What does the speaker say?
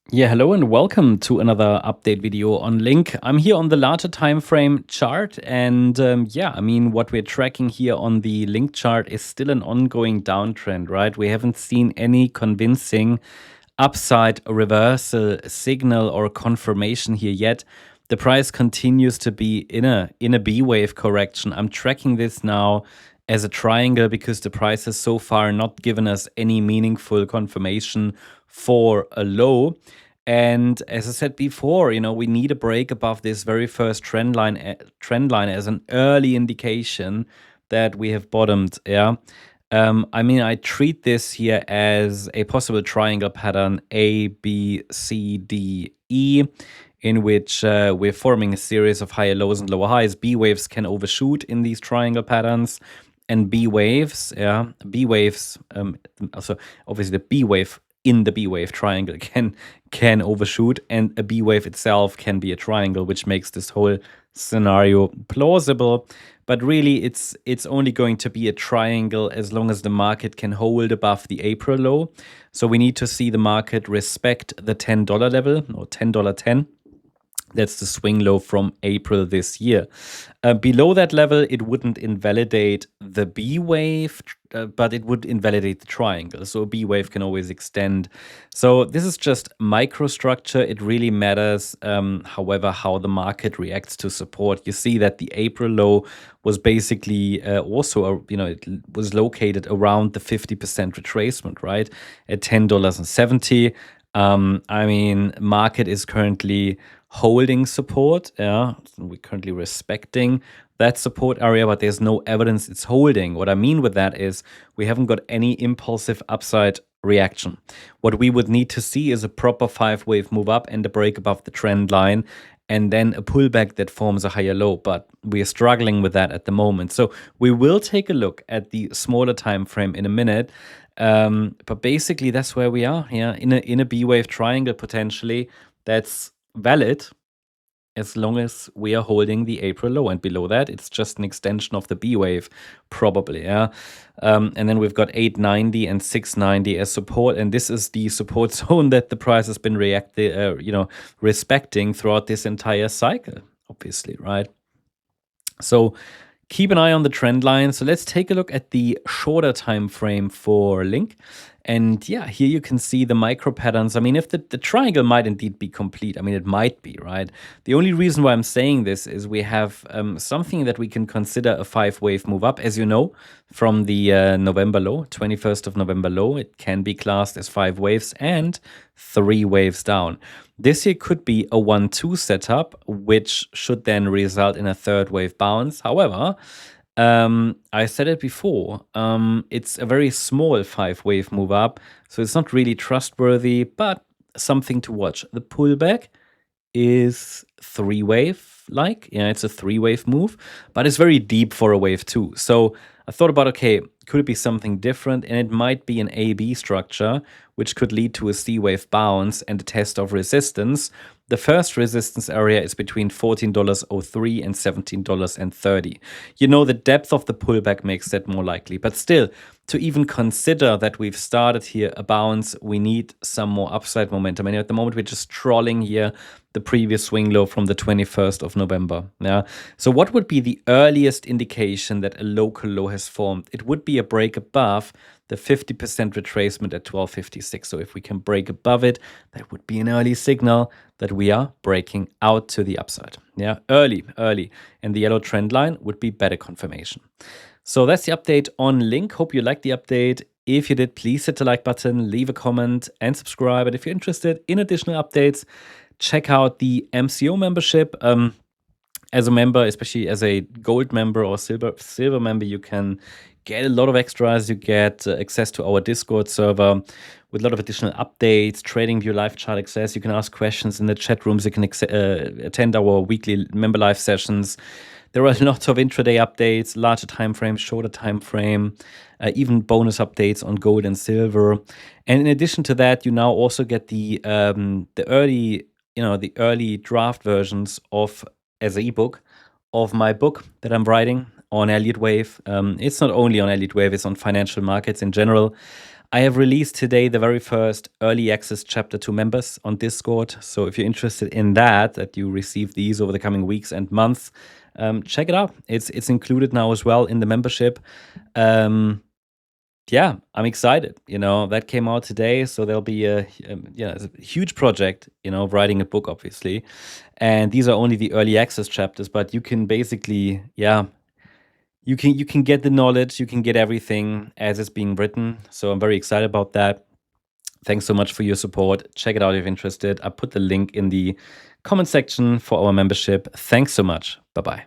Yeah, hello and welcome to another update video on Link. I'm here on the larger time frame chart, and what we're tracking here on the Link chart is still an ongoing downtrend, right? We haven't seen any convincing upside reversal signal or confirmation here yet. The price continues to be in a B wave correction. I'm tracking this now as a triangle because the price has so far not given us any meaningful confirmation for a low. And as I said before, we need a break above this very first trend line as an early indication that we have bottomed. Yeah. I treat this here as a possible triangle pattern A, B, C, D, E, in which we're forming a series of higher lows and lower highs. B waves can overshoot in these triangle patterns, and B waves, also obviously the B wave in the B wave triangle can overshoot, and a B wave itself can be a triangle, which makes this whole scenario plausible. But really, it's only going to be a triangle as long as the market can hold above the April low. So we need to see the market respect the $10 level, or $10.10. That's the swing low from April this year. Below that level, it wouldn't invalidate the B wave, but it would invalidate the triangle. So a B wave can always extend. So this is just microstructure. It really matters, however, how the market reacts to support. You see that the April low was basically it was located around the 50% retracement, right? At $10.70. Market is currently holding support. Yeah, we're currently respecting that support area, but there's no evidence it's holding. What I mean with that is we haven't got any impulsive upside reaction. What we would need to see is a proper 5-wave move up and a break above the trend line, and then a pullback that forms a higher low. But we are struggling with that at the moment. So we will take a look at the smaller time frame in a minute. But basically, that's where we are. Yeah, in a B wave triangle potentially. That's valid as long as we are holding the April low, and below that it's just an extension of the B wave, probably. Yeah, and then we've got 890 and 690 as support, and this is the support zone that the price has been respecting throughout this entire cycle, obviously, right? So keep an eye on the trend line. So let's take a look at the shorter time frame for Link. And yeah, here you can see the micro patterns. If the triangle might indeed be complete, it might be, right? The only reason why I'm saying this is we have something that we can consider a 5-wave move up. As you know, from the November low, 21st of November low, it can be classed as 5 waves and 3 waves down. This here could be a 1-2 setup, which should then result in a 3rd wave bounce. However, I said it before, it's a very small 5-wave move up, so it's not really trustworthy, but something to watch. The pullback is 3-wave like. Yeah, it's a 3-wave move, but it's very deep for a wave 2. So I thought about, okay, could it be something different? And it might be an A-B structure, which could lead to a C-wave bounce and a test of resistance. The first resistance area is between $14.03 and $17.30. The depth of the pullback makes that more likely. But still, to even consider that we've started here a bounce, we need some more upside momentum. And at the moment, we're just trolling here the previous swing low from the 21st of November. Yeah. So what would be the earliest indication that a local low has formed? It would be a break above the 50% retracement at 12.56. So if we can break above it, that would be an early signal that we are breaking out to the upside. Yeah, early. And the yellow trend line would be better confirmation. So that's the update on Link. Hope you liked the update. If you did, please hit the like button, leave a comment, and subscribe. And if you're interested in additional updates, check out the MCO membership. As a member, especially as a gold member or silver member, you can get a lot of extras. You get access to our Discord server with a lot of additional updates, TradingView live chart access. You can ask questions in the chat rooms. You can attend our weekly member live sessions. There are lots of intraday updates, larger time frame, shorter time frame, even bonus updates on gold and silver. And in addition to that, you now also get the early draft versions of, as an ebook, of my book that I'm writing on Elliott Wave. It's not only on Elliott Wave, it's on financial markets in general. I have released today the very first early access chapter to members on Discord. So if you're interested in that you receive these over the coming weeks and months, check it out. It's included now as well in the membership. Yeah, I'm excited. That came out today, so there'll be it's a huge project, of writing a book, obviously. And these are only the early access chapters, but you can basically, you can get the knowledge, you can get everything as it's being written. So I'm very excited about that. Thanks so much for your support. Check it out if you're interested. I put the link in the comment section for our membership. Thanks so much. Bye-bye.